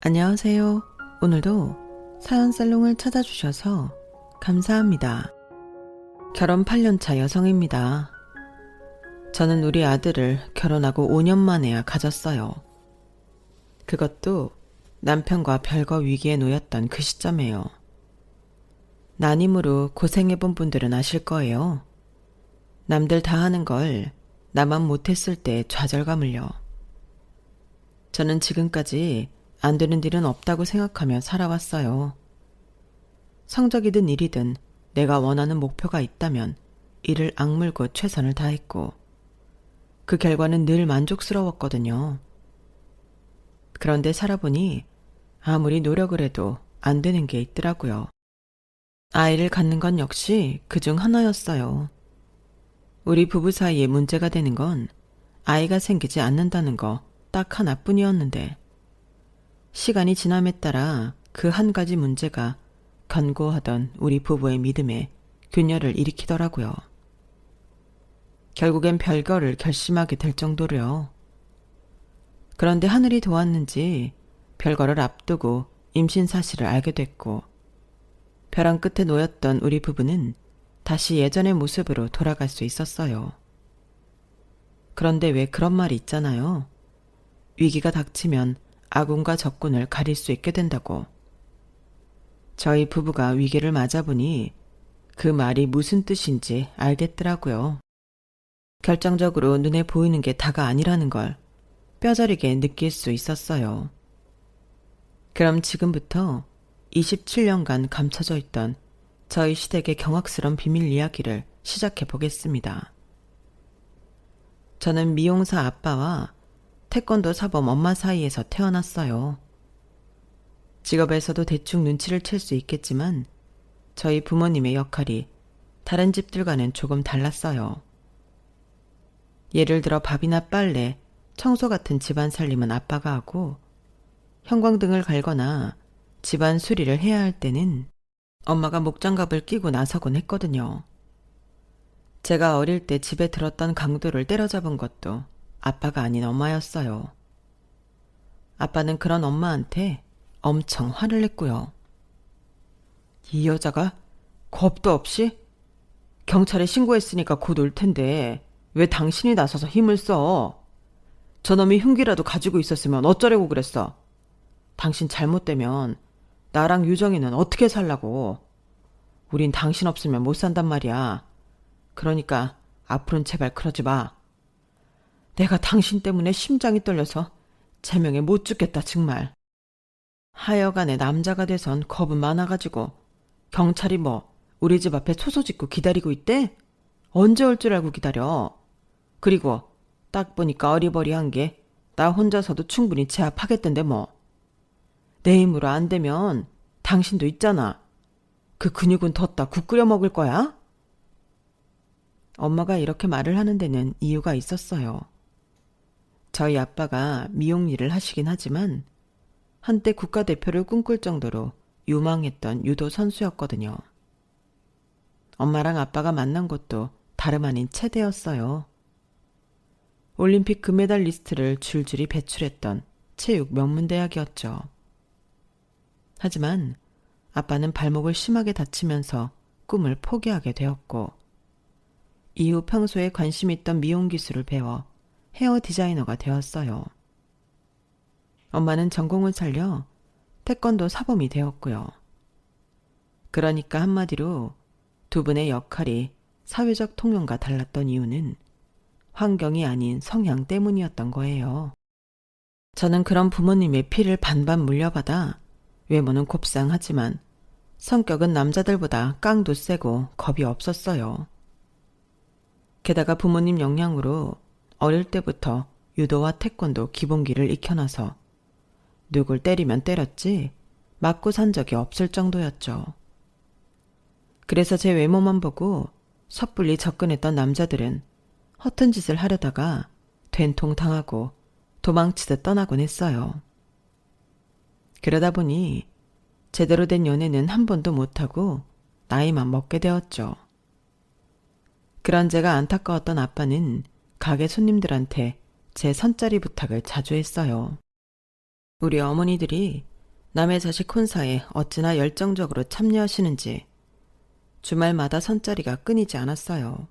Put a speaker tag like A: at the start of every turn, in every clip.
A: 안녕하세요. 오늘도 사연살롱을 찾아주셔서 감사합니다. 결혼 8년차 여성입니다. 저는 우리 아들을 결혼하고 5년 만에야 가졌어요. 그것도 남편과 별거 위기에 놓였던 그 시점에요. 난임으로 고생해본 분들은 아실 거예요. 남들 다 하는 걸 나만 못했을 때 좌절감을요. 저는 지금까지 안 되는 일은 없다고 생각하며 살아왔어요. 성적이든 일이든 내가 원하는 목표가 있다면 이를 악물고 최선을 다했고 그 결과는 늘 만족스러웠거든요. 그런데 살아보니 아무리 노력을 해도 안 되는 게 있더라고요. 아이를 갖는 건 역시 그중 하나였어요. 우리 부부 사이에 문제가 되는 건 아이가 생기지 않는다는 거 딱 하나뿐이었는데 시간이 지남에 따라 그 한 가지 문제가 견고하던 우리 부부의 믿음에 균열을 일으키더라고요. 결국엔 별거를 결심하게 될 정도로요. 그런데 하늘이 도왔는지 별거를 앞두고 임신 사실을 알게 됐고 벼랑 끝에 놓였던 우리 부부는 다시 예전의 모습으로 돌아갈 수 있었어요. 그런데 왜 그런 말이 있잖아요. 위기가 닥치면 아군과 적군을 가릴 수 있게 된다고. 저희 부부가 위기를 맞아보니 그 말이 무슨 뜻인지 알겠더라고요. 결정적으로 눈에 보이는 게 다가 아니라는 걸 뼈저리게 느낄 수 있었어요. 그럼 지금부터 27년간 감춰져 있던 저희 시댁의 경악스러운 비밀 이야기를 시작해 보겠습니다. 저는 미용사 아빠와 태권도 사범 엄마 사이에서 태어났어요. 직업에서도 대충 눈치를 챌 수 있겠지만 저희 부모님의 역할이 다른 집들과는 조금 달랐어요. 예를 들어 밥이나 빨래, 청소 같은 집안 살림은 아빠가 하고 형광등을 갈거나 집안 수리를 해야 할 때는 엄마가 목장갑을 끼고 나서곤 했거든요. 제가 어릴 때 집에 들었던 강도를 때려잡은 것도 아빠가 아닌 엄마였어요. 아빠는 그런 엄마한테 엄청 화를 냈고요. 이 여자가 겁도 없이? 경찰에 신고했으니까 곧 올 텐데 왜 당신이 나서서 힘을 써? 저놈이 흉기라도 가지고 있었으면 어쩌려고 그랬어? 당신 잘못되면 나랑 유정이는 어떻게 살라고? 우린 당신 없으면 못 산단 말이야. 그러니까 앞으로는 제발 그러지 마. 내가 당신 때문에 심장이 떨려서 제명에 못 죽겠다 정말. 하여간에 남자가 돼선 겁은 많아가지고 경찰이 뭐 우리 집 앞에 초소 짓고 기다리고 있대? 언제 올 줄 알고 기다려. 그리고 딱 보니까 어리버리한 게 나 혼자서도 충분히 제압하겠던데 뭐. 내 힘으로 안 되면 당신도 있잖아. 그 근육은 뒀다 국 끓여 먹을 거야? 엄마가 이렇게 말을 하는 데는 이유가 있었어요. 저희 아빠가 미용 일을 하시긴 하지만 한때 국가대표를 꿈꿀 정도로 유망했던 유도 선수였거든요. 엄마랑 아빠가 만난 것도 다름 아닌 체대였어요. 올림픽 금메달리스트를 줄줄이 배출했던 체육 명문대학이었죠. 하지만 아빠는 발목을 심하게 다치면서 꿈을 포기하게 되었고 이후 평소에 관심 있던 미용 기술을 배워 헤어 디자이너가 되었어요. 엄마는 전공을 살려 태권도 사범이 되었고요. 그러니까 한마디로 두 분의 역할이 사회적 통념과 달랐던 이유는 환경이 아닌 성향 때문이었던 거예요. 저는 그런 부모님의 피를 반반 물려받아 외모는 곱상하지만 성격은 남자들보다 깡도 세고 겁이 없었어요. 게다가 부모님 영향으로 어릴 때부터 유도와 태권도 기본기를 익혀놔서 누굴 때리면 때렸지 맞고 산 적이 없을 정도였죠. 그래서 제 외모만 보고 섣불리 접근했던 남자들은 허튼 짓을 하려다가 된통 당하고 도망치듯 떠나곤 했어요. 그러다 보니 제대로 된 연애는 한 번도 못하고 나이만 먹게 되었죠. 그런 제가 안타까웠던 아빠는 가게 손님들한테 제 선짜리 부탁을 자주 했어요. 우리 어머니들이 남의 자식 혼사에 어찌나 열정적으로 참여하시는지 주말마다 선자리가 끊이지 않았어요.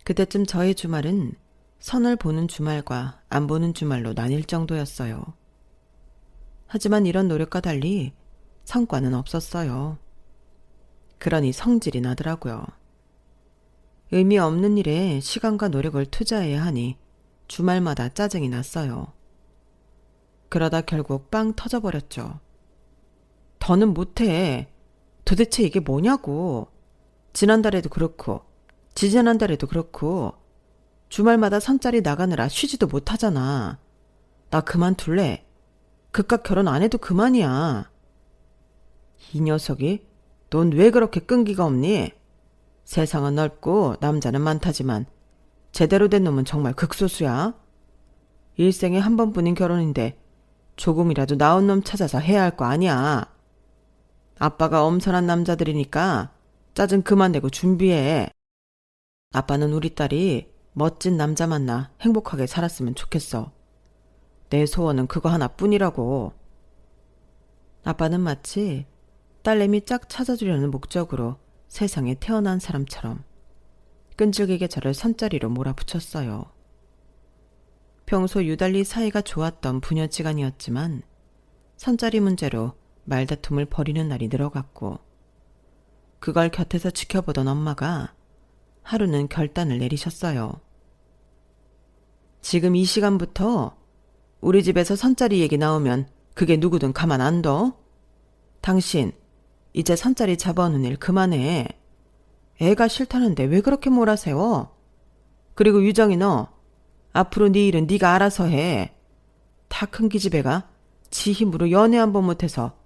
A: 그때쯤 저의 주말은 선을 보는 주말과 안 보는 주말로 나뉠 정도였어요. 하지만 이런 노력과 달리 성과는 없었어요. 그러니 성질이 나더라고요. 의미 없는 일에 시간과 노력을 투자해야 하니 주말마다 짜증이 났어요. 그러다 결국 빵 터져버렸죠. 더는 못해. 도대체 이게 뭐냐고. 지난달에도 그렇고 지지난달에도 그렇고 주말마다 선짜리 나가느라 쉬지도 못하잖아. 나 그만둘래. 그깟 결혼 안 해도 그만이야. 이 녀석이 넌 왜 그렇게 끈기가 없니? 세상은 넓고 남자는 많다지만 제대로 된 놈은 정말 극소수야. 일생에 한 번뿐인 결혼인데 조금이라도 나은 놈 찾아서 해야 할 거 아니야. 아빠가 엄선한 남자들이니까 짜증 그만 내고 준비해. 아빠는 우리 딸이 멋진 남자 만나 행복하게 살았으면 좋겠어. 내 소원은 그거 하나뿐이라고. 아빠는 마치 딸내미 짝 찾아주려는 목적으로 세상에 태어난 사람처럼 끈질기게 저를 선자리로 몰아붙였어요. 평소 유달리 사이가 좋았던 부녀지간이었지만 선자리 문제로 말다툼을 벌이는 날이 늘어갔고 그걸 곁에서 지켜보던 엄마가 하루는 결단을 내리셨어요. 지금 이 시간부터 우리 집에서 선자리 얘기 나오면 그게 누구든 가만 안 둬. 당신 이제 선자리 잡아오는 일 그만해. 애가 싫다는데 왜 그렇게 몰아세워? 그리고 유정이 너 앞으로 네 일은 네가 알아서 해. 다 큰 기집애가 지 힘으로 연애 한 번 못해서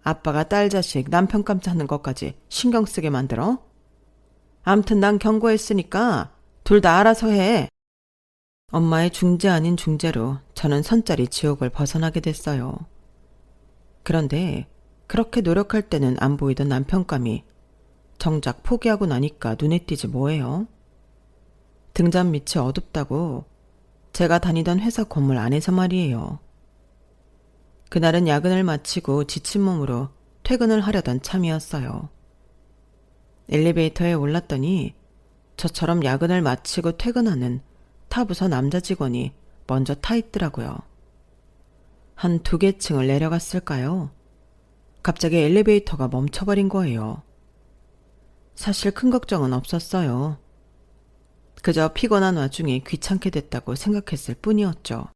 A: 아빠가 딸 자식 남편감 찾는 것까지 신경 쓰게 만들어? 암튼 난 경고했으니까 둘 다 알아서 해. 엄마의 중재 아닌 중재로 저는 선자리 지옥을 벗어나게 됐어요. 그런데 그렇게 노력할 때는 안 보이던 남편감이 정작 포기하고 나니까 눈에 띄지 뭐예요. 등잔 밑이 어둡다고 제가 다니던 회사 건물 안에서 말이에요. 그날은 야근을 마치고 지친 몸으로 퇴근을 하려던 참이었어요. 엘리베이터에 올랐더니 저처럼 야근을 마치고 퇴근하는 타부서 남자 직원이 먼저 타 있더라고요. 한 2개 층을 내려갔을까요? 갑자기 엘리베이터가 멈춰버린 거예요. 사실 큰 걱정은 없었어요. 그저 피곤한 와중에 귀찮게 됐다고 생각했을 뿐이었죠.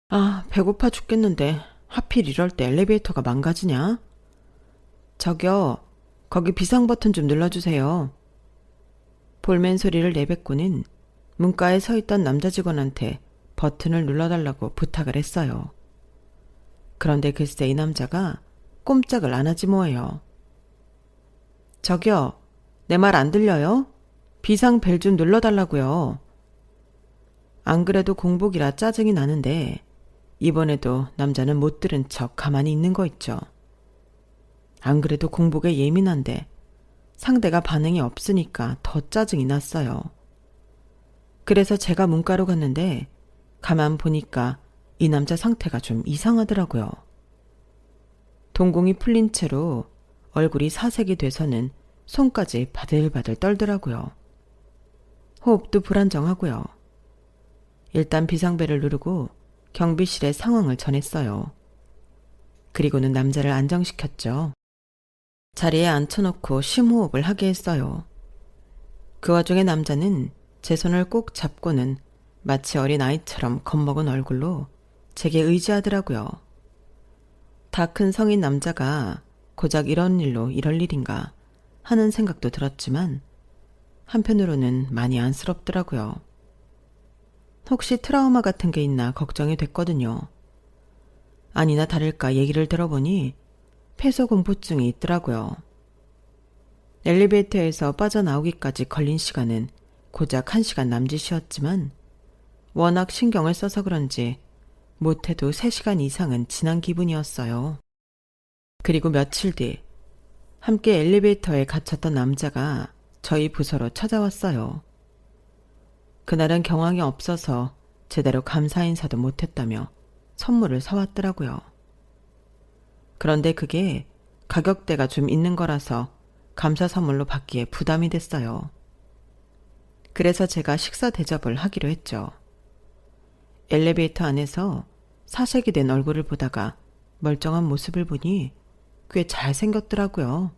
A: 아, 배고파 죽겠는데 하필 이럴 때 엘리베이터가 망가지냐? 저기요, 거기 비상 버튼 좀 눌러주세요. 볼멘 소리를 내뱉고는 문가에 서 있던 남자 직원한테 버튼을 눌러달라고 부탁을 했어요. 그런데 글쎄 이 남자가 꼼짝을 안 하지 뭐예요. 저기요, 내 말 안 들려요? 비상 벨 좀 눌러달라고요. 안 그래도 공복이라 짜증이 나는데 이번에도 남자는 못 들은 척 가만히 있는 거 있죠. 안 그래도 공복에 예민한데 상대가 반응이 없으니까 더 짜증이 났어요. 그래서 제가 문가로 갔는데 가만 보니까 이 남자 상태가 좀 이상하더라고요. 동공이 풀린 채로 얼굴이 사색이 돼서는 손까지 바들바들 떨더라고요. 호흡도 불안정하고요. 일단 비상벨을 누르고 경비실에 상황을 전했어요. 그리고는 남자를 안정시켰죠. 자리에 앉혀놓고 심호흡을 하게 했어요. 그 와중에 남자는 제 손을 꼭 잡고는 마치 어린아이처럼 겁먹은 얼굴로 제게 의지하더라고요. 다 큰 성인 남자가 고작 이런 일로 이럴 일인가 하는 생각도 들었지만 한편으로는 많이 안쓰럽더라고요. 혹시 트라우마 같은 게 있나 걱정이 됐거든요. 아니나 다를까 얘기를 들어보니 폐소공포증이 있더라고요. 엘리베이터에서 빠져나오기까지 걸린 시간은 고작 1시간 남짓이었지만 워낙 신경을 써서 그런지 못해도 3시간 이상은 지난 기분이었어요. 그리고 며칠 뒤 함께 엘리베이터에 갇혔던 남자가 저희 부서로 찾아왔어요. 그날은 경황이 없어서 제대로 감사 인사도 못했다며 선물을 사왔더라고요. 그런데 그게 가격대가 좀 있는 거라서 감사 선물로 받기에 부담이 됐어요. 그래서 제가 식사 대접을 하기로 했죠. 엘리베이터 안에서 사색이 된 얼굴을 보다가 멀쩡한 모습을 보니 꽤 잘생겼더라고요.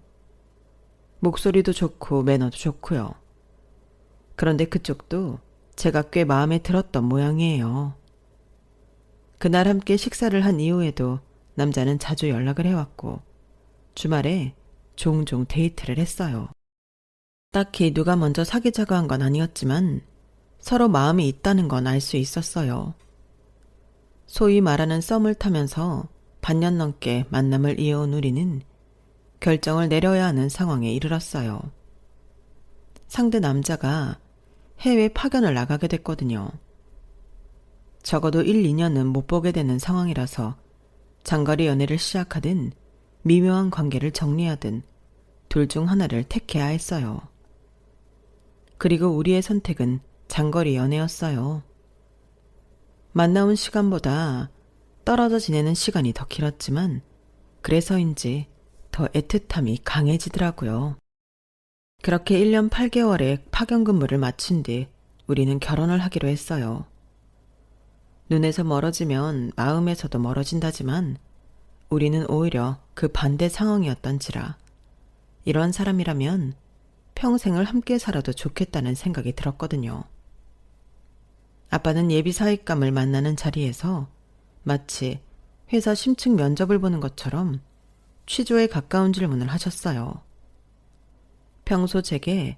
A: 목소리도 좋고 매너도 좋고요. 그런데 그쪽도 제가 꽤 마음에 들었던 모양이에요. 그날 함께 식사를 한 이후에도 남자는 자주 연락을 해왔고 주말에 종종 데이트를 했어요. 딱히 누가 먼저 사귀자고 한 건 아니었지만 서로 마음이 있다는 건 알 수 있었어요. 소위 말하는 썸을 타면서 반년 넘게 만남을 이어온 우리는 결정을 내려야 하는 상황에 이르렀어요. 상대 남자가 해외 파견을 나가게 됐거든요. 적어도 1, 2년은 못 보게 되는 상황이라서 장거리 연애를 시작하든 미묘한 관계를 정리하든 둘 중 하나를 택해야 했어요. 그리고 우리의 선택은 장거리 연애였어요. 만나온 시간보다 떨어져 지내는 시간이 더 길었지만 그래서인지 더 애틋함이 강해지더라고요. 그렇게 1년 8개월의 파견 근무를 마친 뒤 우리는 결혼을 하기로 했어요. 눈에서 멀어지면 마음에서도 멀어진다지만 우리는 오히려 그 반대 상황이었던지라 이런 사람이라면 평생을 함께 살아도 좋겠다는 생각이 들었거든요. 아빠는 예비 사익감을 만나는 자리에서 마치 회사 심층 면접을 보는 것처럼 취조에 가까운 질문을 하셨어요. 평소 제게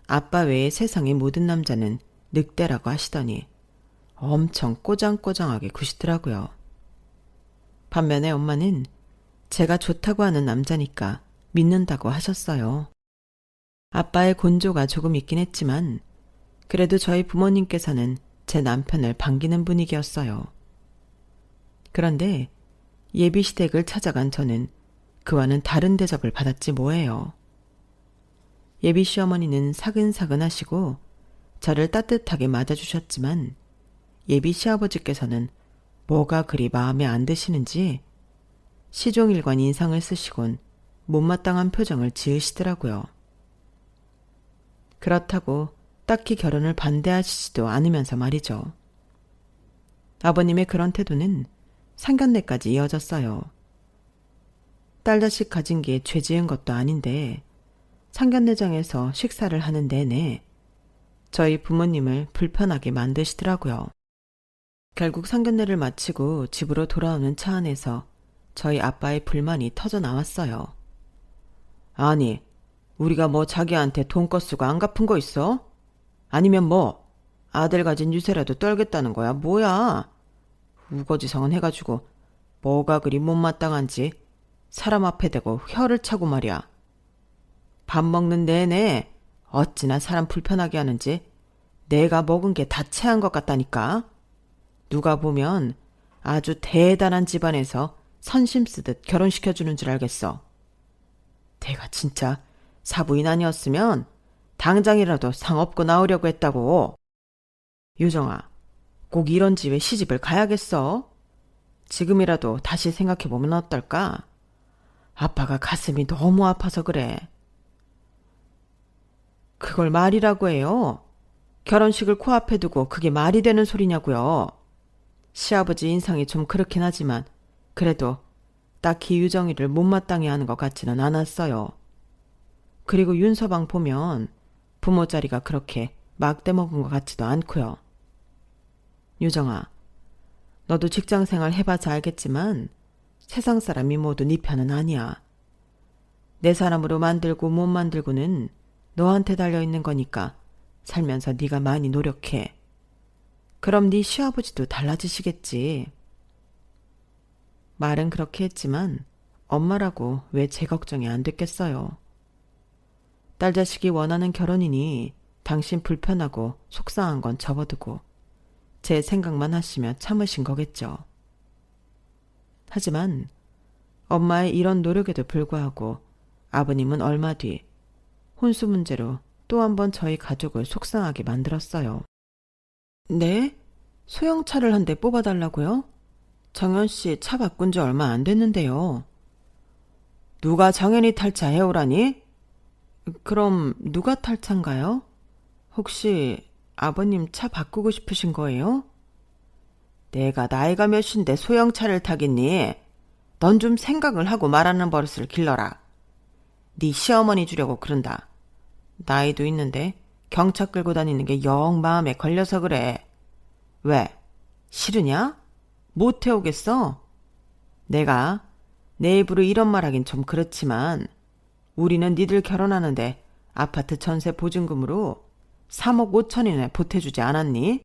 A: 아빠 외에 세상의 모든 남자는 늑대라고 하시더니 엄청 꼬장꼬장하게 구시더라고요. 반면에 엄마는 제가 좋다고 하는 남자니까 믿는다고 하셨어요. 아빠의 곤조가 조금 있긴 했지만 그래도 저희 부모님께서는 제 남편을 반기는 분위기였어요. 그런데 예비시댁을 찾아간 저는 그와는 다른 대접을 받았지 뭐예요. 예비 시어머니는 사근사근하시고 저를 따뜻하게 맞아주셨지만 예비 시아버지께서는 뭐가 그리 마음에 안 드시는지 시종일관 인상을 쓰시곤 못마땅한 표정을 지으시더라고요. 그렇다고 딱히 결혼을 반대하시지도 않으면서 말이죠. 아버님의 그런 태도는 상견례까지 이어졌어요. 딸 자식 가진 게 죄 지은 것도 아닌데 상견례장에서 식사를 하는 내내 저희 부모님을 불편하게 만드시더라고요. 결국 상견례를 마치고 집으로 돌아오는 차 안에서 저희 아빠의 불만이 터져 나왔어요. 아니, 우리가 뭐 자기한테 돈껏 쓰고 안 갚은 거 있어? 아니면 뭐 아들 가진 유세라도 떨겠다는 거야? 뭐야? 우거지성은 해가지고 뭐가 그리 못마땅한지 사람 앞에 대고 혀를 차고 말이야. 밥 먹는 내내 어찌나 사람 불편하게 하는지 내가 먹은 게 다 체한 것 같다니까. 누가 보면 아주 대단한 집안에서 선심 쓰듯 결혼시켜주는 줄 알겠어. 내가 진짜 사부인 아니었으면 당장이라도 상 업고 나오려고 했다고. 유정아, 꼭 이런 집에 시집을 가야겠어? 지금이라도 다시 생각해보면 어떨까? 아빠가 가슴이 너무 아파서 그래. 그걸 말이라고 해요. 결혼식을 코앞에 두고 그게 말이 되는 소리냐고요. 시아버지 인상이 좀 그렇긴 하지만 그래도 딱히 유정이를 못마땅해 하는 것 같지는 않았어요. 그리고 윤서방 보면 부모 자리가 그렇게 막대 먹은 것 같지도 않고요. 유정아, 너도 직장생활 해봐서 알겠지만 세상 사람이 모두 네 편은 아니야. 내 사람으로 만들고 못 만들고는 너한테 달려있는 거니까 살면서 네가 많이 노력해. 그럼 네 시아버지도 달라지시겠지. 말은 그렇게 했지만 엄마라고 왜 제 걱정이 안 됐겠어요. 딸 자식이 원하는 결혼이니 당신 불편하고 속상한 건 접어두고 제 생각만 하시며 참으신 거겠죠. 하지만 엄마의 이런 노력에도 불구하고 아버님은 얼마 뒤 혼수 문제로 또 한 번 저희 가족을 속상하게 만들었어요. 네? 소형차를 한 대 뽑아달라고요? 정현 씨 차 바꾼 지 얼마 안 됐는데요. 누가 정연이 탈차해오라니? 그럼 누가 탈차인가요? 혹시 아버님 차 바꾸고 싶으신 거예요? 내가 나이가 몇인데 소형차를 타겠니? 넌 좀 생각을 하고 말하는 버릇을 길러라. 네 시어머니 주려고 그런다. 나이도 있는데 경차 끌고 다니는 게 영 마음에 걸려서 그래. 왜? 싫으냐? 못 태우겠어? 내가 내 입으로 이런 말 하긴 좀 그렇지만 우리는 니들 결혼하는데 아파트 전세 보증금으로 3억 5천이나 보태주지 않았니?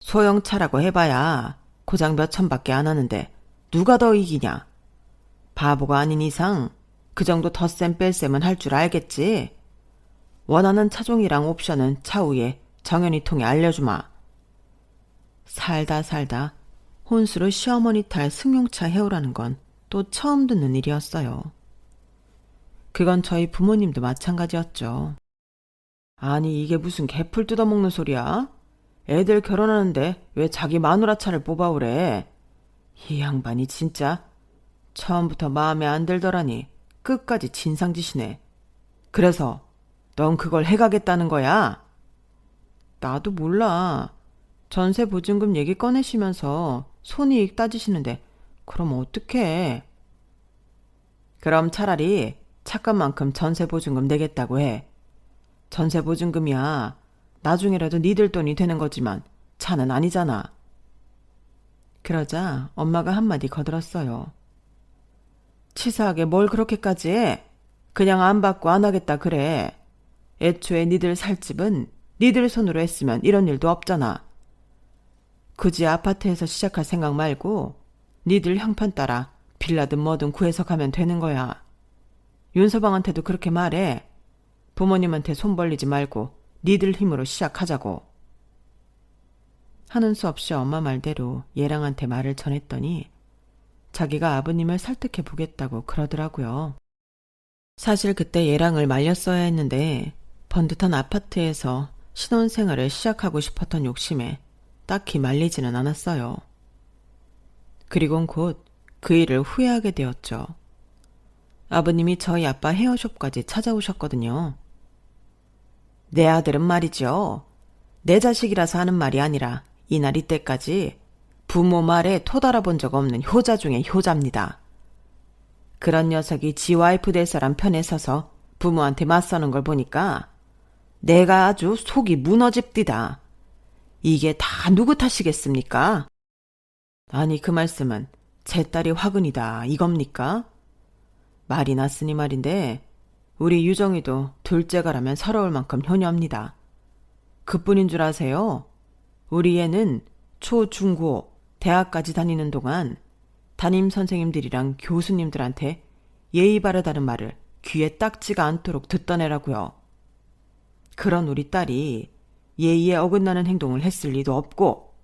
A: 소형차라고 해봐야 고장 몇 천밖에 안 하는데 누가 더 이기냐? 바보가 아닌 이상 그 정도 덧셈 뺄셈은 할 줄 알겠지? 원하는 차종이랑 옵션은 차후에 정연이 통해 알려주마. 살다 혼수로 시어머니 탈 승용차 해오라는 건 또 처음 듣는 일이었어요. 그건 저희 부모님도 마찬가지였죠. 아니 이게 무슨 개풀 뜯어먹는 소리야? 애들 결혼하는데 왜 자기 마누라 차를 뽑아오래? 이 양반이 진짜 처음부터 마음에 안 들더라니 끝까지 진상짓이네. 그래서 넌 그걸 해가겠다는 거야? 나도 몰라. 전세 보증금 얘기 꺼내시면서 손이익 따지시는데 그럼 어떡해? 그럼 차라리 차값만큼 전세 보증금 내겠다고 해. 전세 보증금이야 나중에라도 니들 돈이 되는 거지만 차는 아니잖아. 그러자 엄마가 한마디 거들었어요. 치사하게 뭘 그렇게까지 해? 그냥 안 받고 안 하겠다 그래. 애초에 니들 살 집은 니들 손으로 했으면 이런 일도 없잖아. 굳이 아파트에서 시작할 생각 말고 니들 형편 따라 빌라든 뭐든 구해서 가면 되는 거야. 윤서방한테도 그렇게 말해. 부모님한테 손 벌리지 말고 니들 힘으로 시작하자고. 하는 수 없이 엄마 말대로 예랑한테 말을 전했더니 자기가 아버님을 설득해 보겠다고 그러더라고요. 사실 그때 예랑을 말렸어야 했는데 번듯한 아파트에서 신혼생활을 시작하고 싶었던 욕심에 딱히 말리지는 않았어요. 그리곤 곧 그 일을 후회하게 되었죠. 아버님이 저희 아빠 헤어숍까지 찾아오셨거든요. 내 아들은 말이죠. 내 자식이라서 하는 말이 아니라 이날 이때까지 부모 말에 토달아본 적 없는 효자 중의 효자입니다. 그런 녀석이 지 와이프 될 사람 편에 서서 부모한테 맞서는 걸 보니까 내가 아주 속이 무너집디다. 이게 다 누구 탓이겠습니까? 아니 그 말씀은 제 딸이 화근이다 이겁니까? 말이 났으니 말인데 우리 유정이도 둘째가라면 서러울 만큼 효녀입니다. 그뿐인 줄 아세요? 우리 애는 초, 중, 고, 대학까지 다니는 동안 담임 선생님들이랑 교수님들한테 예의 바르다는 말을 귀에 딱지가 않도록 듣던 애라고요. 그런 우리 딸이 예의에 어긋나는 행동을 했을 리도 없고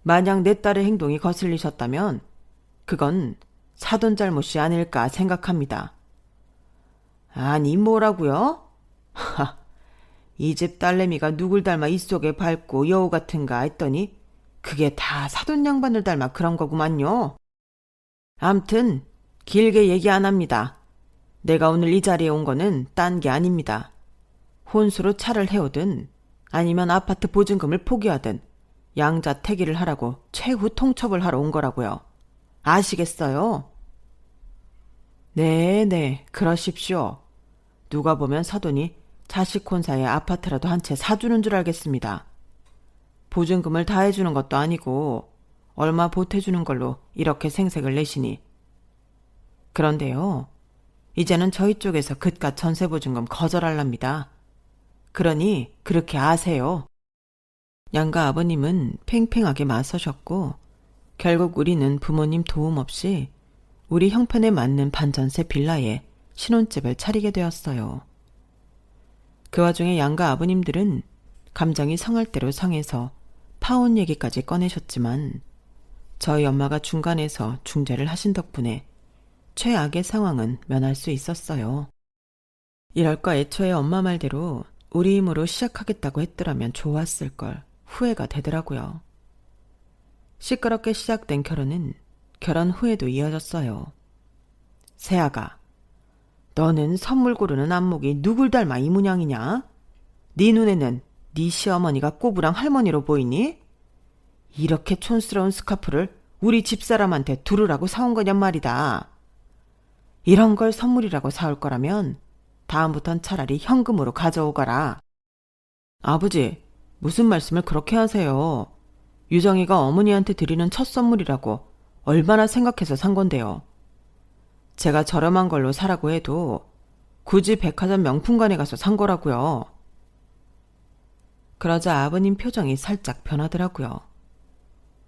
A: 만약 내 딸의 행동이 거슬리셨다면 그건 사돈 잘못이 아닐까 생각합니다. 아니 뭐라고요? 하, 이 집 딸내미가 누굴 닮아 입속에 밝고 여우 같은가 했더니 그게 다 사돈 양반을 닮아 그런 거구만요. 암튼 길게 얘기 안 합니다. 내가 오늘 이 자리에 온 거는 딴 게 아닙니다. 혼수로 차를 해오든 아니면 아파트 보증금을 포기하든 양자택일을 하라고 최후 통첩을 하러 온 거라고요. 아시겠어요? 네, 그러십시오. 누가 보면 사돈이 자식 혼사에 아파트라도 한 채 사주는 줄 알겠습니다. 보증금을 다 해주는 것도 아니고 얼마 보태주는 걸로 이렇게 생색을 내시니. 그런데요, 이제는 저희 쪽에서 그깟 전세보증금 거절할랍니다. 그러니 그렇게 아세요. 양가 아버님은 팽팽하게 맞서셨고 결국 우리는 부모님 도움 없이 우리 형편에 맞는 반전세 빌라에 신혼집을 차리게 되었어요. 그 와중에 양가 아버님들은 감정이 상할 대로 상해서 파혼 얘기까지 꺼내셨지만 저희 엄마가 중간에서 중재를 하신 덕분에 최악의 상황은 면할 수 있었어요. 이럴까 애초에 엄마 말대로 우리 힘으로 시작하겠다고 했더라면 좋았을걸 후회가 되더라고요. 시끄럽게 시작된 결혼은 결혼 후에도 이어졌어요. 세아가 너는 선물 고르는 안목이 누굴 닮아 이 모양이냐? 네 눈에는 네 시어머니가 꼬부랑 할머니로 보이니? 이렇게 촌스러운 스카프를 우리 집사람한테 두르라고 사온 거냔 말이다. 이런 걸 선물이라고 사올 거라면 다음부턴 차라리 현금으로 가져오거라. 아버지, 무슨 말씀을 그렇게 하세요? 유정이가 어머니한테 드리는 첫 선물이라고 얼마나 생각해서 산 건데요. 제가 저렴한 걸로 사라고 해도 굳이 백화점 명품관에 가서 산 거라고요. 그러자 아버님 표정이 살짝 변하더라고요.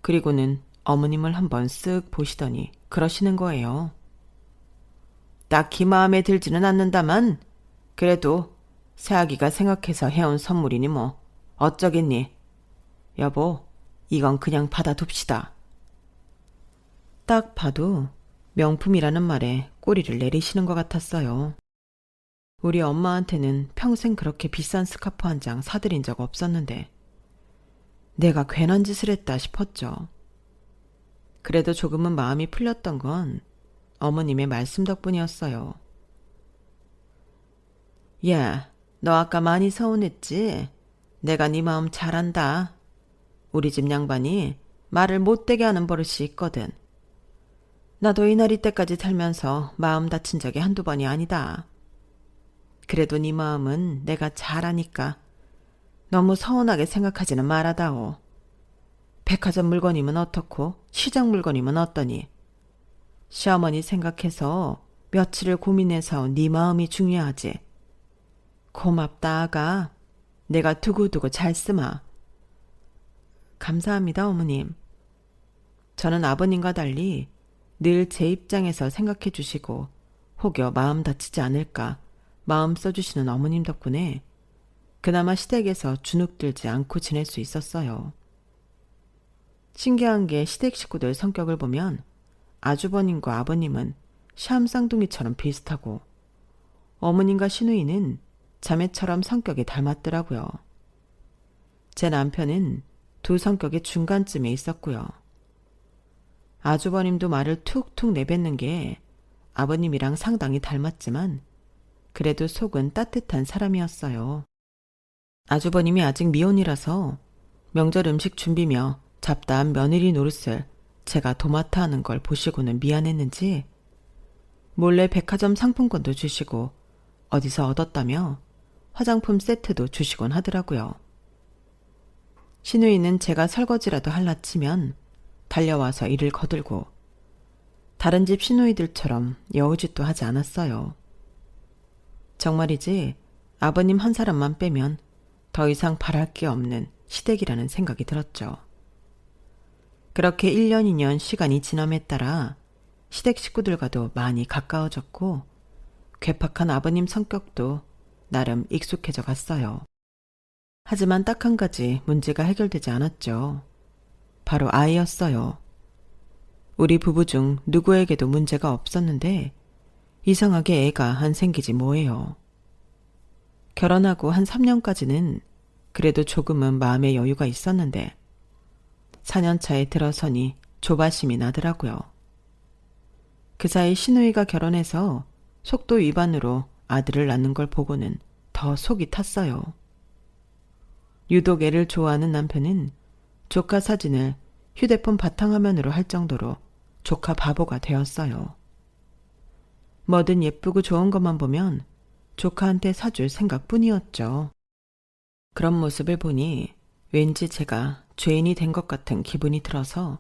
A: 그리고는 어머님을 한번 쓱 보시더니 그러시는 거예요. 딱히 마음에 들지는 않는다만 그래도 새아기가 생각해서 해온 선물이니 뭐 어쩌겠니. 여보, 이건 그냥 받아둡시다. 딱 봐도 명품이라는 말에 꼬리를 내리시는 것 같았어요. 우리 엄마한테는 평생 그렇게 비싼 스카프 한 장 사드린 적 없었는데 내가 괜한 짓을 했다 싶었죠. 그래도 조금은 마음이 풀렸던 건 어머님의 말씀 덕분이었어요. 야, 너 아까 많이 서운했지? 내가 네 마음 잘 안다. 우리 집 양반이 말을 못되게 하는 버릇이 있거든. 나도 이날이 때까지 살면서 마음 다친 적이 한두 번이 아니다. 그래도 네 마음은 내가 잘 아니까 너무 서운하게 생각하지는 말아다오. 백화점 물건이면 어떻고 시장 물건이면 어떠니? 시어머니 생각해서 며칠을 고민해서 네 마음이 중요하지. 고맙다 아가. 내가 두고두고 잘 쓰마. 감사합니다 어머님. 저는 아버님과 달리 늘 제 입장에서 생각해 주시고 혹여 마음 다치지 않을까 마음 써주시는 어머님 덕분에 그나마 시댁에서 주눅들지 않고 지낼 수 있었어요. 신기한 게 시댁 식구들 성격을 보면 아주버님과 아버님은 샴 쌍둥이처럼 비슷하고 어머님과 시누이는 자매처럼 성격이 닮았더라고요. 제 남편은 두 성격의 중간쯤에 있었고요. 아주버님도 말을 툭툭 내뱉는 게 아버님이랑 상당히 닮았지만 그래도 속은 따뜻한 사람이었어요. 아주버님이 아직 미혼이라서 명절 음식 준비며 잡다한 며느리 노릇을 제가 도맡아 하는 걸 보시고는 미안했는지 몰래 백화점 상품권도 주시고 어디서 얻었다며 화장품 세트도 주시곤 하더라고요. 시누이는 제가 설거지라도 할라 치면 달려와서 일을 거들고 다른 집 시누이들처럼 여우짓도 하지 않았어요. 정말이지 아버님 한 사람만 빼면 더 이상 바랄 게 없는 시댁이라는 생각이 들었죠. 그렇게 1년 2년 시간이 지남에 따라 시댁 식구들과도 많이 가까워졌고 괴팍한 아버님 성격도 나름 익숙해져 갔어요. 하지만 딱 한 가지 문제가 해결되지 않았죠. 바로 아이였어요. 우리 부부 중 누구에게도 문제가 없었는데 이상하게 애가 안 생기지 뭐예요. 결혼하고 한 3년까지는 그래도 조금은 마음의 여유가 있었는데 4년 차에 들어서니 조바심이 나더라고요. 그 사이 시누이가 결혼해서 속도 위반으로 아들을 낳는 걸 보고는 더 속이 탔어요. 유독 애를 좋아하는 남편은 조카 사진을 휴대폰 바탕화면으로 할 정도로 조카 바보가 되었어요. 뭐든 예쁘고 좋은 것만 보면 조카한테 사줄 생각뿐이었죠. 그런 모습을 보니 왠지 제가 죄인이 된 것 같은 기분이 들어서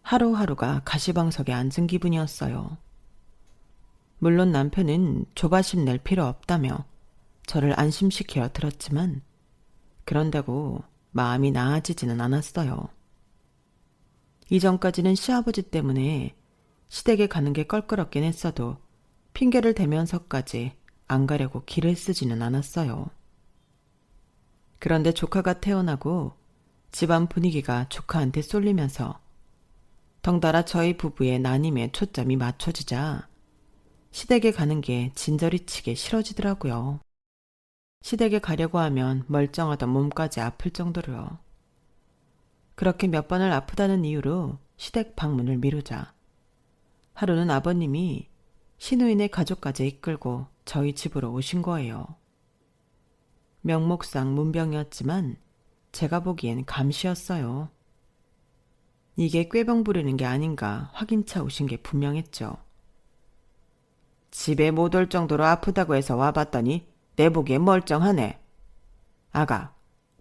A: 하루하루가 가시방석에 앉은 기분이었어요. 물론 남편은 조바심 낼 필요 없다며 저를 안심시켜 들었지만 그런다고 마음이 나아지지는 않았어요. 이전까지는 시아버지 때문에 시댁에 가는 게 껄끄럽긴 했어도 핑계를 대면서까지 안 가려고 길을 쓰지는 않았어요. 그런데 조카가 태어나고 집안 분위기가 조카한테 쏠리면서 덩달아 저희 부부의 난임에 초점이 맞춰지자 시댁에 가는 게 진저리치게 싫어지더라고요. 시댁에 가려고 하면 멀쩡하던 몸까지 아플 정도로요. 그렇게 몇 번을 아프다는 이유로 시댁 방문을 미루자 하루는 아버님이 신우인의 가족까지 이끌고 저희 집으로 오신 거예요. 명목상 문병이었지만 제가 보기엔 감시였어요. 이게 꾀병 부리는 게 아닌가 확인차 오신 게 분명했죠. 집에 못 올 정도로 아프다고 해서 와봤더니 내 보기엔 멀쩡하네. 아가,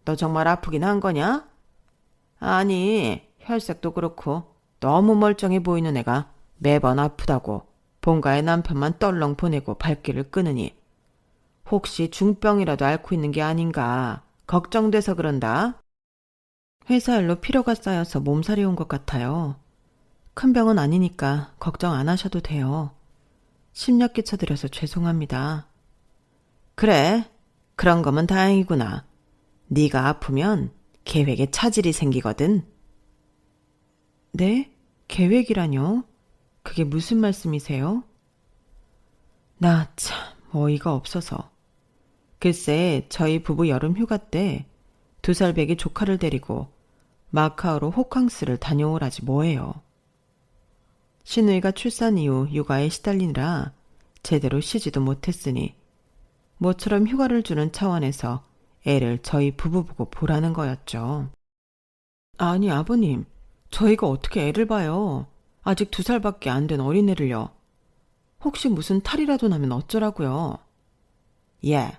A: 너 정말 아프긴 한 거냐? 아니, 혈색도 그렇고 너무 멀쩡해 보이는 애가 매번 아프다고 본가의 남편만 떨렁 보내고 발길을 끄느니 혹시 중병이라도 앓고 있는 게 아닌가 걱정돼서 그런다. 회사 일로 피로가 쌓여서 몸살이 온 것 같아요. 큰 병은 아니니까 걱정 안 하셔도 돼요. 심력 끼쳐드려서 죄송합니다. 그래, 그런 거면 다행이구나. 네가 아프면 계획에 차질이 생기거든. 네? 계획이라뇨? 그게 무슨 말씀이세요? 나 참 어이가 없어서. 글쎄 저희 부부 여름 휴가 때 2살 배기 조카를 데리고 마카오로 호캉스를 다녀오라지 뭐예요. 신우이가 출산 이후 육아에 시달리느라 제대로 쉬지도 못했으니 모처럼 휴가를 주는 차원에서 애를 저희 부부 보고 보라는 거였죠. 아니 아버님, 저희가 어떻게 애를 봐요. 아직 2살밖에 안 된 어린애를요. 혹시 무슨 탈이라도 나면 어쩌라고요. 예,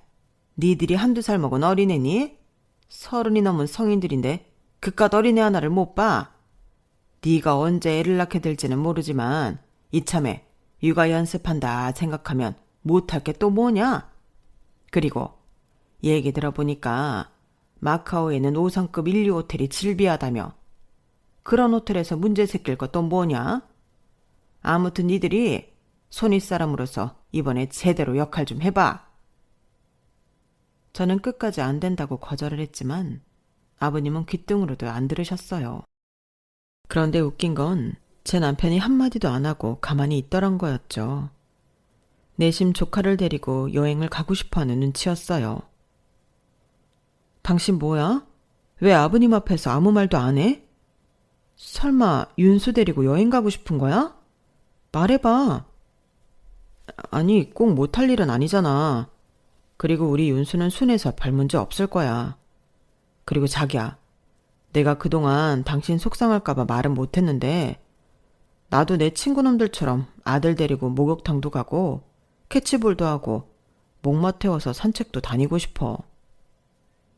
A: 니들이 1~2살 먹은 어린애니? 30이 넘은 성인들인데 그깟 어린애 하나를 못 봐? 네가 언제 애를 낳게 될지는 모르지만 이참에 육아 연습한다 생각하면 못할 게 또 뭐냐? 그리고 얘기 들어보니까 마카오에는 5성급 1류 호텔이 질비하다며. 그런 호텔에서 문제 생길 것도 뭐냐? 아무튼 니들이 손윗사람으로서 이번에 제대로 역할 좀 해봐. 저는 끝까지 안 된다고 거절을 했지만 아버님은 귓등으로도 안 들으셨어요. 그런데 웃긴 건 제 남편이 한마디도 안 하고 가만히 있더란 거였죠. 내심 조카를 데리고 여행을 가고 싶어하는 눈치였어요. 당신 뭐야? 왜 아버님 앞에서 아무 말도 안 해? 설마 윤수 데리고 여행 가고 싶은 거야? 말해봐. 아니, 꼭 못할 일은 아니잖아. 그리고 우리 윤수는 순해서 별 문제 없을 거야. 그리고 자기야, 내가 그동안 당신 속상할까봐 말은 못했는데 나도 내 친구놈들처럼 아들 데리고 목욕탕도 가고 캐치볼도 하고 목마 태워서 산책도 다니고 싶어.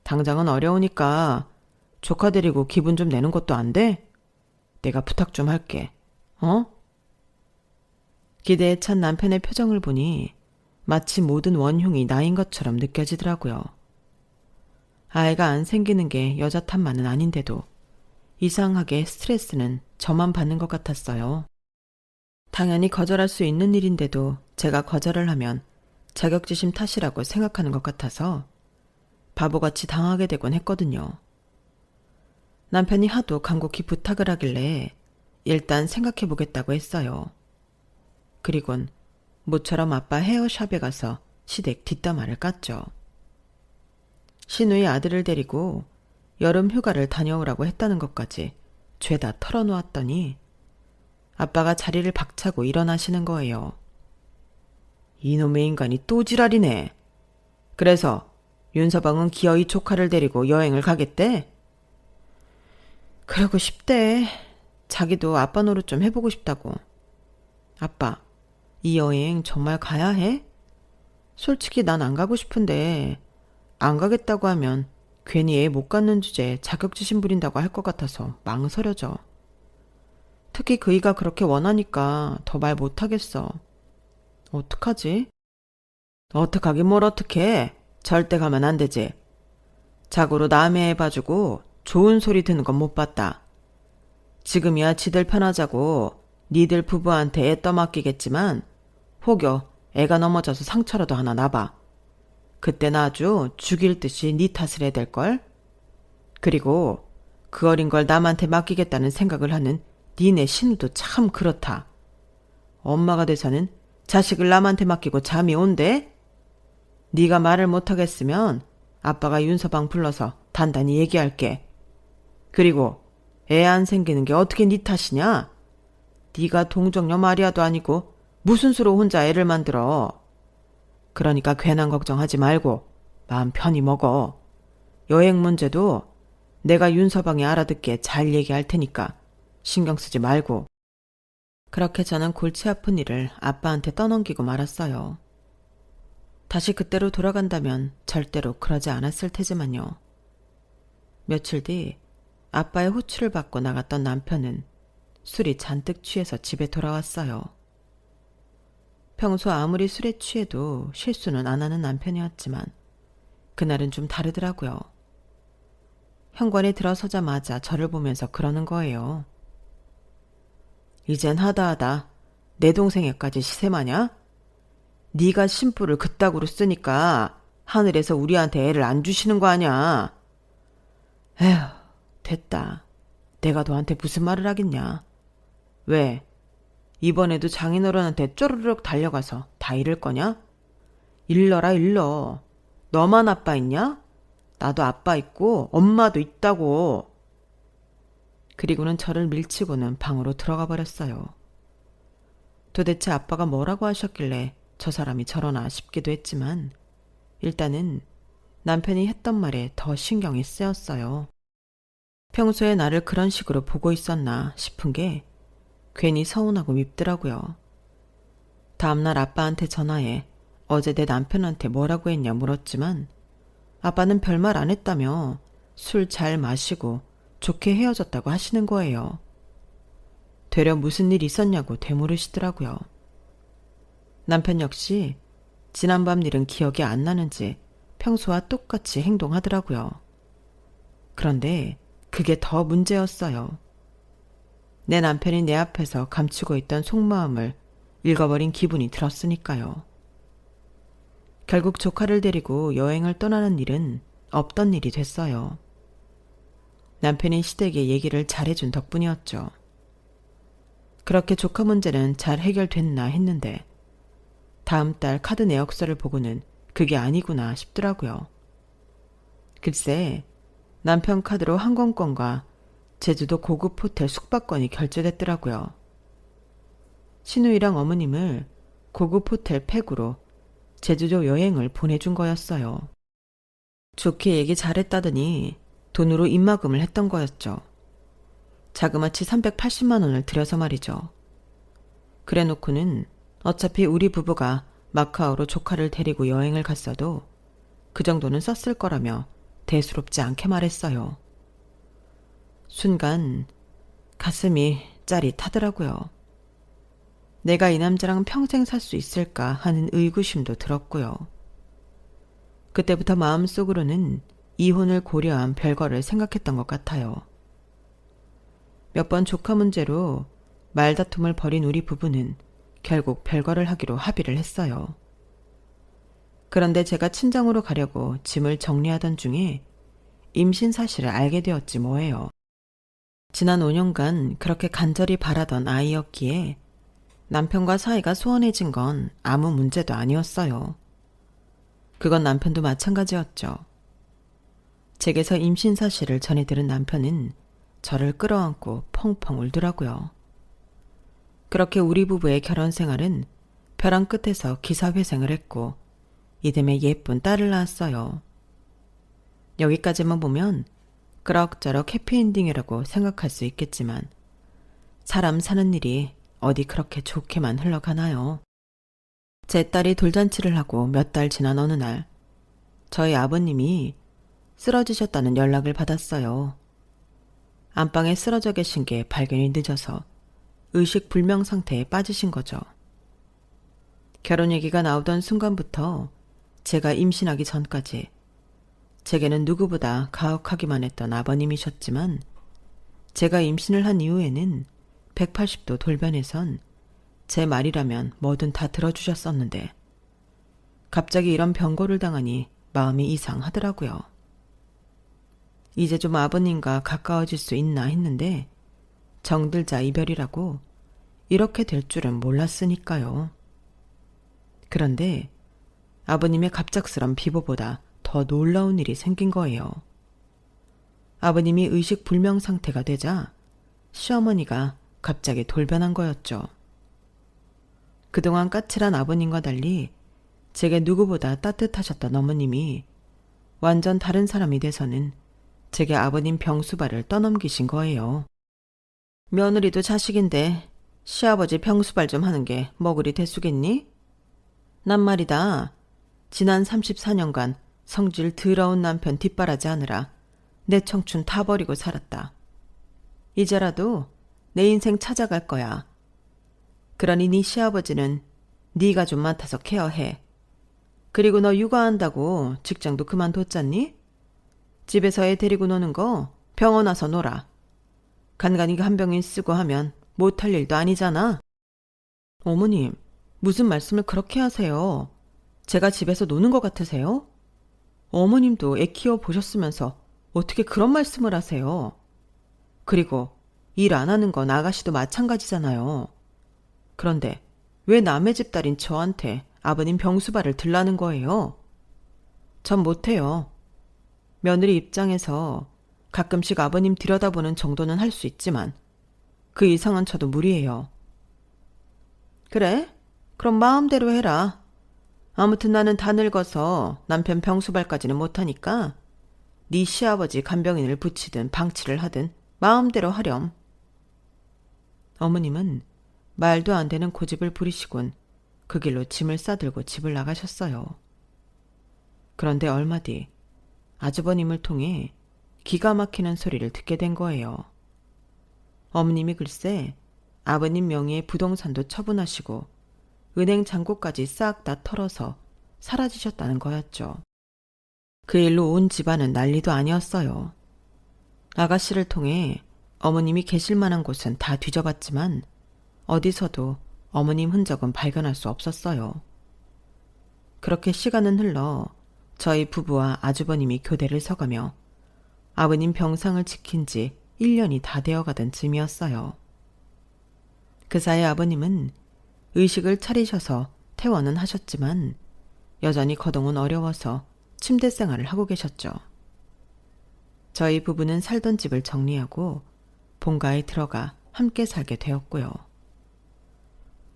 A: 당장은 어려우니까 조카 데리고 기분 좀 내는 것도 안 돼? 내가 부탁 좀 할게. 어? 기대에 찬 남편의 표정을 보니 마치 모든 원흉이 나인 것처럼 느껴지더라고요. 아이가 안 생기는 게 여자 탓만은 아닌데도 이상하게 스트레스는 저만 받는 것 같았어요. 당연히 거절할 수 있는 일인데도 제가 거절을 하면 자격지심 탓이라고 생각하는 것 같아서 바보같이 당하게 되곤 했거든요. 남편이 하도 간곡히 부탁을 하길래 일단 생각해보겠다고 했어요. 그리곤 모처럼 아빠 헤어샵에 가서 시댁 뒷담화를 깠죠. 신우의 아들을 데리고 여름 휴가를 다녀오라고 했다는 것까지 죄다 털어놓았더니 아빠가 자리를 박차고 일어나시는 거예요. 이놈의 인간이 또 지랄이네. 그래서 윤서방은 기어이 조카를 데리고 여행을 가겠대? 그러고 싶대. 자기도 아빠 노릇 좀 해보고 싶다고. 아빠, 이 여행 정말 가야 해? 솔직히 난 안 가고 싶은데 안 가겠다고 하면 괜히 애 못 갖는 주제에 자격지심 부린다고 할 것 같아서 망설여져. 특히 그이가 그렇게 원하니까 더 말 못하겠어. 어떡하지? 어떡하긴 뭘 어떡해. 절대 가면 안 되지. 자고로 남의 애 봐주고 좋은 소리 듣는 건 못 봤다. 지금이야 지들 편하자고 니들 부부한테 애 떠맡기겠지만 혹여 애가 넘어져서 상처라도 하나 나봐. 그땐 아주 죽일 듯이 니 탓을 해야 될걸? 그리고 그 어린 걸 남한테 맡기겠다는 생각을 하는 니네 신우도 참 그렇다. 엄마가 돼서는 자식을 남한테 맡기고 잠이 온대? 네가 말을 못하겠으면 아빠가 윤서방 불러서 단단히 얘기할게. 그리고 애 안 생기는 게 어떻게 네 탓이냐? 네가 동정녀 마리아도 아니고 무슨 수로 혼자 애를 만들어. 그러니까 괜한 걱정하지 말고 마음 편히 먹어. 여행 문제도 내가 윤서방이 알아듣게 잘 얘기할 테니까 신경 쓰지 말고. 그렇게 저는 골치 아픈 일을 아빠한테 떠넘기고 말았어요. 다시 그때로 돌아간다면 절대로 그러지 않았을 테지만요. 며칠 뒤 아빠의 호출을 받고 나갔던 남편은 술이 잔뜩 취해서 집에 돌아왔어요. 평소 아무리 술에 취해도 실수는 안 하는 남편이었지만 그날은 좀 다르더라고요. 현관에 들어서자마자 저를 보면서 그러는 거예요. 이젠 하다하다 내 동생 애까지 시샘하냐? 네가 심부를 그따구로 쓰니까 하늘에서 우리한테 애를 안 주시는 거 아냐? 에휴, 됐다. 내가 너한테 무슨 말을 하겠냐. 왜? 이번에도 장인어른한테 쪼르륵 달려가서 다 잃을 거냐? 일러라 일러. 너만 아빠 있냐? 나도 아빠 있고 엄마도 있다고. 그리고는 저를 밀치고는 방으로 들어가 버렸어요. 도대체 아빠가 뭐라고 하셨길래 저 사람이 저러나 싶기도 했지만 일단은 남편이 했던 말에 더 신경이 쓰였어요. 평소에 나를 그런 식으로 보고 있었나 싶은 게 괜히 서운하고 밉더라고요. 다음날 아빠한테 전화해 어제 내 남편한테 뭐라고 했냐 물었지만 아빠는 별말 안 했다며 술 잘 마시고 좋게 헤어졌다고 하시는 거예요. 되려 무슨 일 있었냐고 되물으시더라고요. 남편 역시 지난밤 일은 기억이 안 나는지 평소와 똑같이 행동하더라고요. 그런데 그게 더 문제였어요. 내 남편이 내 앞에서 감추고 있던 속마음을 읽어버린 기분이 들었으니까요. 결국 조카를 데리고 여행을 떠나는 일은 없던 일이 됐어요. 남편이 시댁에 얘기를 잘해준 덕분이었죠. 그렇게 조카 문제는 잘 해결됐나 했는데 다음 달 카드 내역서를 보고는 그게 아니구나 싶더라고요. 글쎄, 남편 카드로 항공권과 제주도 고급 호텔 숙박권이 결제됐더라고요. 시누이랑 어머님을 고급 호텔 팩으로 제주도 여행을 보내준 거였어요. 좋게 얘기 잘했다더니 돈으로 입막음을 했던 거였죠. 자그마치 380만 원을 들여서 말이죠. 그래놓고는 어차피 우리 부부가 마카오로 조카를 데리고 여행을 갔어도 그 정도는 썼을 거라며 대수롭지 않게 말했어요. 순간 가슴이 짜릿하더라고요. 내가 이 남자랑 평생 살 수 있을까 하는 의구심도 들었고요. 그때부터 마음속으로는 이혼을 고려한 별거를 생각했던 것 같아요. 몇 번 조카 문제로 말다툼을 벌인 우리 부부는 결국 별거를 하기로 합의를 했어요. 그런데 제가 친정으로 가려고 짐을 정리하던 중에 임신 사실을 알게 되었지 뭐예요. 지난 5년간 그렇게 간절히 바라던 아이였기에 남편과 사이가 소원해진 건 아무 문제도 아니었어요. 그건 남편도 마찬가지였죠. 제게서 임신 사실을 전해 들은 남편은 저를 끌어안고 펑펑 울더라고요. 그렇게 우리 부부의 결혼 생활은 벼랑 끝에서 기사회생을 했고 이듬해 예쁜 딸을 낳았어요. 여기까지만 보면 그럭저럭 해피엔딩이라고 생각할 수 있겠지만 사람 사는 일이 어디 그렇게 좋게만 흘러가나요? 제 딸이 돌잔치를 하고 몇 달 지난 어느 날 저희 아버님이 쓰러지셨다는 연락을 받았어요. 안방에 쓰러져 계신 게 발견이 늦어서 의식불명 상태에 빠지신 거죠. 결혼 얘기가 나오던 순간부터 제가 임신하기 전까지 제게는 누구보다 가혹하기만 했던 아버님이셨지만 제가 임신을 한 이후에는 180도 돌변해선 제 말이라면 뭐든 다 들어주셨었는데 갑자기 이런 병고를 당하니 마음이 이상하더라고요. 이제 좀 아버님과 가까워질 수 있나 했는데 정들자 이별이라고 이렇게 될 줄은 몰랐으니까요. 그런데 아버님의 갑작스런 비보보다 더 놀라운 일이 생긴 거예요. 아버님이 의식불명 상태가 되자 시어머니가 갑자기 돌변한 거였죠. 그동안 까칠한 아버님과 달리 제게 누구보다 따뜻하셨던 어머님이 완전 다른 사람이 돼서는 제게 아버님 병수발을 떠넘기신 거예요. 며느리도 자식인데 시아버지 병수발 좀 하는 게 뭐 그리 대수겠니? 난 말이다. 지난 34년간 성질 더러운 남편 뒷바라지 하느라 내 청춘 다 버리고 살았다. 이제라도 내 인생 찾아갈 거야. 그러니 네 시아버지는 네가 좀 맡아서 케어해. 그리고 너 육아한다고 직장도 그만뒀잖니? 집에서 애 데리고 노는 거 병원 와서 놀아. 간간히 간병인 쓰고 하면 못할 일도 아니잖아. 어머님, 무슨 말씀을 그렇게 하세요? 제가 집에서 노는 것 같으세요? 어머님도 애 키워 보셨으면서 어떻게 그런 말씀을 하세요? 그리고 일 안 하는 건 아가씨도 마찬가지잖아요. 그런데 왜 남의 집 딸인 저한테 아버님 병수발을 들라는 거예요? 전 못해요. 며느리 입장에서 가끔씩 아버님 들여다보는 정도는 할 수 있지만 그 이상은 저도 무리예요. 그래? 그럼 마음대로 해라. 아무튼 나는 다 늙어서 남편 병수발까지는 못하니까 네 시아버지 간병인을 붙이든 방치를 하든 마음대로 하렴. 어머님은 말도 안 되는 고집을 부리시곤 그 길로 짐을 싸들고 집을 나가셨어요. 그런데 얼마 뒤 아주버님을 통해 기가 막히는 소리를 듣게 된 거예요. 어머님이 글쎄 아버님 명의의 부동산도 처분하시고 은행 잔고까지 싹 다 털어서 사라지셨다는 거였죠. 그 일로 온 집안은 난리도 아니었어요. 아가씨를 통해 어머님이 계실 만한 곳은 다 뒤져봤지만 어디서도 어머님 흔적은 발견할 수 없었어요. 그렇게 시간은 흘러 저희 부부와 아주버님이 교대를 서가며 아버님 병상을 지킨 지 1년이 다 되어가던 즈음이었어요. 그 사이 아버님은 의식을 차리셔서 퇴원은 하셨지만 여전히 거동은 어려워서 침대 생활을 하고 계셨죠. 저희 부부는 살던 집을 정리하고 본가에 들어가 함께 살게 되었고요.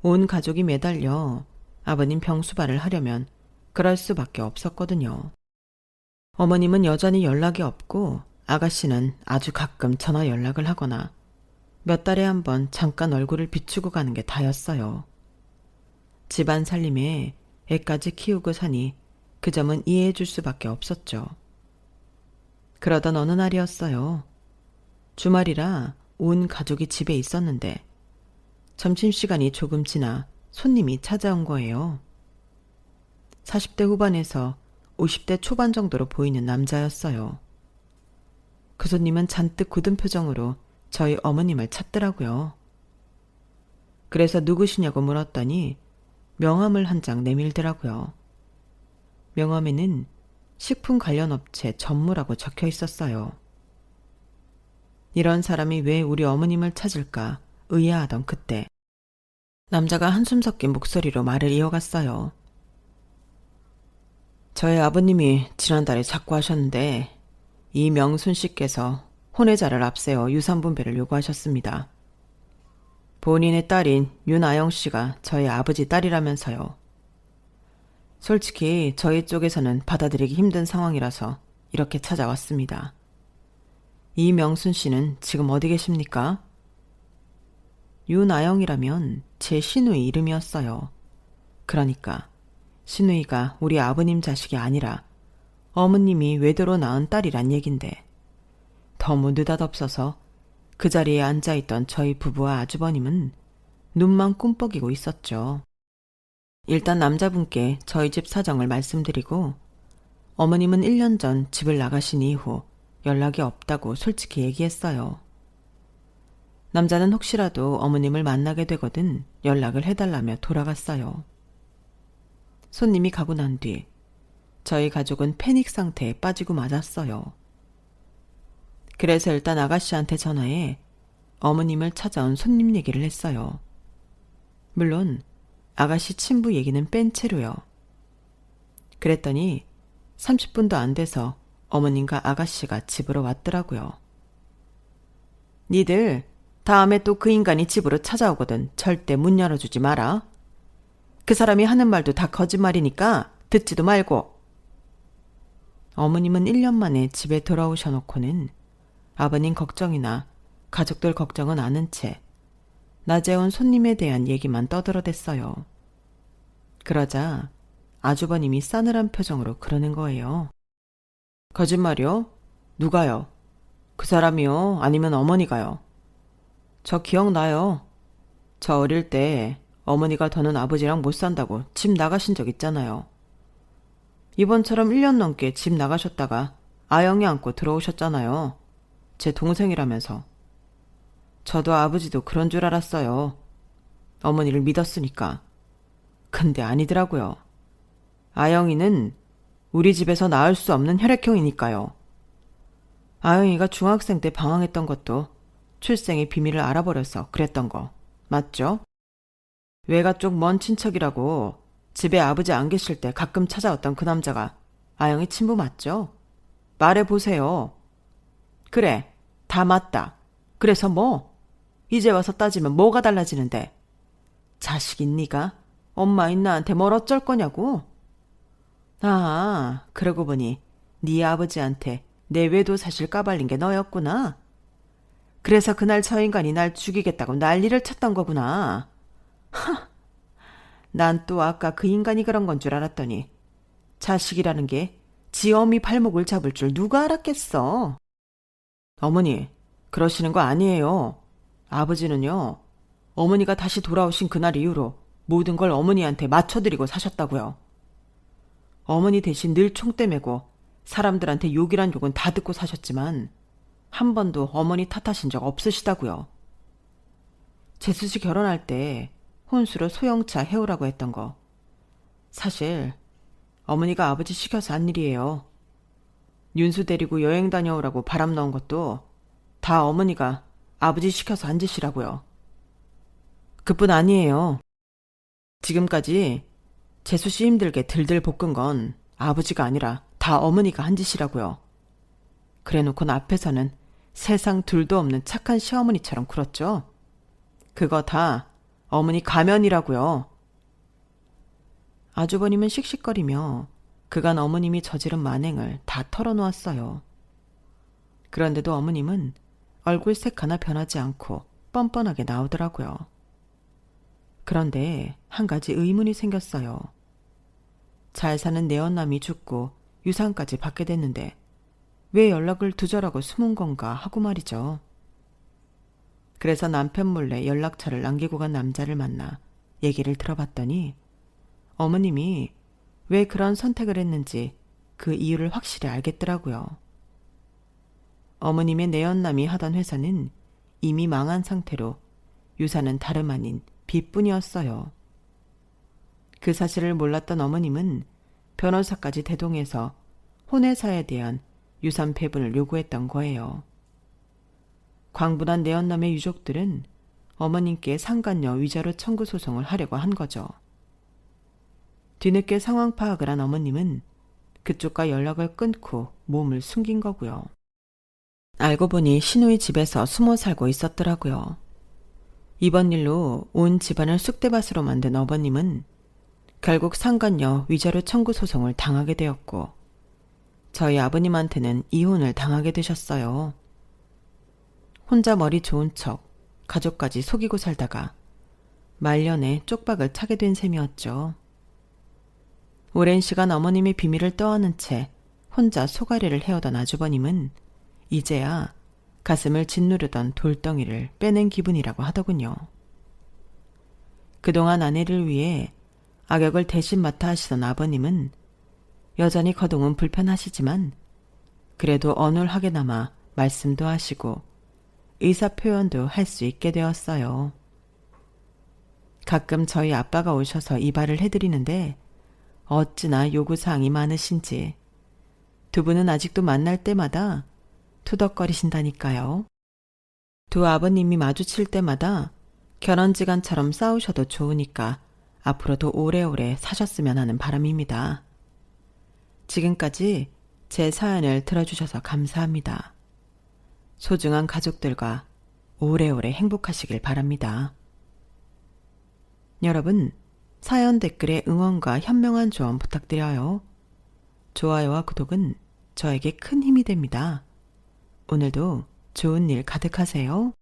A: 온 가족이 매달려 아버님 병수발을 하려면 그럴 수밖에 없었거든요. 어머님은 여전히 연락이 없고 아가씨는 아주 가끔 전화 연락을 하거나 몇 달에 한 번 잠깐 얼굴을 비추고 가는 게 다였어요. 집안 살림에 애까지 키우고 사니 그 점은 이해해 줄 수밖에 없었죠. 그러던 어느 날이었어요. 주말이라 온 가족이 집에 있었는데 점심시간이 조금 지나 손님이 찾아온 거예요. 40대 후반에서 50대 초반 정도로 보이는 남자였어요. 그 손님은 잔뜩 굳은 표정으로 저희 어머님을 찾더라고요. 그래서 누구시냐고 물었더니 명함을 한 장 내밀더라고요. 명함에는 식품 관련 업체 전무라고 적혀 있었어요. 이런 사람이 왜 우리 어머님을 찾을까 의아하던 그때 남자가 한숨 섞인 목소리로 말을 이어갔어요. 저희 아버님이 지난달에 자꾸 하셨는데 이 명순 씨께서 혼외자를 앞세워 유산분배를 요구하셨습니다. 본인의 딸인 윤아영 씨가 저희 아버지 딸이라면서요. 솔직히 저희 쪽에서는 받아들이기 힘든 상황이라서 이렇게 찾아왔습니다. 이명순 씨는 지금 어디 계십니까? 윤아영이라면 제 시누이 이름이었어요. 그러니까 시누이가 우리 아버님 자식이 아니라 어머님이 외도로 낳은 딸이란 얘긴데 너무 느닷없어서 그 자리에 앉아있던 저희 부부와 아주버님은 눈만 꿈뻑이고 있었죠. 일단 남자분께 저희 집 사정을 말씀드리고 어머님은 1년 전 집을 나가신 이후 연락이 없다고 솔직히 얘기했어요. 남자는 혹시라도 어머님을 만나게 되거든 연락을 해달라며 돌아갔어요. 손님이 가고 난 뒤 저희 가족은 패닉 상태에 빠지고 말았어요. 그래서 일단 아가씨한테 전화해 어머님을 찾아온 손님 얘기를 했어요. 물론 아가씨 친부 얘기는 뺀 채로요. 그랬더니 30분도 안 돼서 어머님과 아가씨가 집으로 왔더라고요. 니들 다음에 또 그 인간이 집으로 찾아오거든 절대 문 열어주지 마라. 그 사람이 하는 말도 다 거짓말이니까 듣지도 말고. 어머님은 1년 만에 집에 돌아오셔놓고는 아버님 걱정이나 가족들 걱정은 않은 채 낮에 온 손님에 대한 얘기만 떠들어댔어요. 그러자 아주버님이 싸늘한 표정으로 그러는 거예요. 거짓말이요? 누가요? 그 사람이요? 아니면 어머니가요? 저 기억나요. 저 어릴 때 어머니가 더는 아버지랑 못 산다고 집 나가신 적 있잖아요. 이번처럼 1년 넘게 집 나가셨다가 아영이 안고 들어오셨잖아요. 제 동생이라면서. 저도 아버지도 그런 줄 알았어요. 어머니를 믿었으니까. 근데 아니더라고요. 아영이는 우리 집에서 낳을 수 없는 혈액형이니까요. 아영이가 중학생 때 방황했던 것도 출생의 비밀을 알아버려서 그랬던 거 맞죠? 외가 쪽 먼 친척이라고 집에 아버지 안 계실 때 가끔 찾아왔던 그 남자가 아영이 친부 맞죠? 말해보세요. 그래, 다 맞다. 그래서 뭐? 이제 와서 따지면 뭐가 달라지는데? 자식인 네가 엄마인 나한테 뭘 어쩔 거냐고? 아, 그러고 보니 네 아버지한테 내 외도 사실 까발린 게 너였구나. 그래서 그날 저 인간이 날 죽이겠다고 난리를 쳤던 거구나. 난 또 아까 그 인간이 그런 건 줄 알았더니 자식이라는 게 지 어미 발목을 잡을 줄 누가 알았겠어. 어머니, 그러시는 거 아니에요. 아버지는요, 어머니가 다시 돌아오신 그날 이후로 모든 걸 어머니한테 맞춰드리고 사셨다고요. 어머니 대신 늘 총대 메고 사람들한테 욕이란 욕은 다 듣고 사셨지만 한 번도 어머니 탓하신 적 없으시다고요. 재수 씨 결혼할 때 혼수로 소형차 해오라고 했던 거. 사실 어머니가 아버지 시켜서 한 일이에요. 윤수 데리고 여행 다녀오라고 바람 넣은 것도 다 어머니가 아버지 시켜서 한 짓이라고요. 그뿐 아니에요. 지금까지 재수 씨 힘들게 들들 볶은 건 아버지가 아니라 다 어머니가 한 짓이라고요. 그래놓고 앞에서는 세상 둘도 없는 착한 시어머니처럼 굴었죠. 그거 다 어머니 가면이라고요. 아주버님은 씩씩거리며 그간 어머님이 저지른 만행을 다 털어놓았어요. 그런데도 어머님은 얼굴색 하나 변하지 않고 뻔뻔하게 나오더라고요. 그런데 한 가지 의문이 생겼어요. 잘 사는 내언남이 죽고 유산까지 받게 됐는데 왜 연락을 두절하고 숨은 건가 하고 말이죠. 그래서 남편 몰래 연락처를 남기고 간 남자를 만나 얘기를 들어봤더니 어머님이 왜 그런 선택을 했는지 그 이유를 확실히 알겠더라고요. 어머님의 내연남이 하던 회사는 이미 망한 상태로 유산은 다름 아닌 빚뿐이었어요. 그 사실을 몰랐던 어머님은 변호사까지 대동해서 혼외사에 대한 유산 배분을 요구했던 거예요. 광분한 내연남의 유족들은 어머님께 상간녀 위자료 청구 소송을 하려고 한 거죠. 뒤늦게 상황 파악을 한 어머님은 그쪽과 연락을 끊고 몸을 숨긴 거고요. 알고 보니 시누이 집에서 숨어 살고 있었더라고요. 이번 일로 온 집안을 쑥대밭으로 만든 어머님은 결국 상간녀 위자료 청구 소송을 당하게 되었고 저희 아버님한테는 이혼을 당하게 되셨어요. 혼자 머리 좋은 척 가족까지 속이고 살다가 말년에 쪽박을 차게 된 셈이었죠. 오랜 시간 어머님의 비밀을 떠안은 채 혼자 소가리를 해오던 아주버님은 이제야 가슴을 짓누르던 돌덩이를 빼낸 기분이라고 하더군요. 그동안 아내를 위해 악역을 대신 맡아 하시던 아버님은 여전히 거동은 불편하시지만 그래도 어눌하게나마 말씀도 하시고 의사표현도 할 수 있게 되었어요. 가끔 저희 아빠가 오셔서 이발을 해드리는데 어찌나 요구사항이 많으신지 두 분은 아직도 만날 때마다 투덕거리신다니까요. 두 아버님이 마주칠 때마다 결혼지간처럼 싸우셔도 좋으니까 앞으로도 오래오래 사셨으면 하는 바람입니다. 지금까지 제 사연을 들어주셔서 감사합니다. 소중한 가족들과 오래오래 행복하시길 바랍니다. 여러분, 사연 댓글에 응원과 현명한 조언 부탁드려요. 좋아요와 구독은 저에게 큰 힘이 됩니다. 오늘도 좋은 일 가득하세요.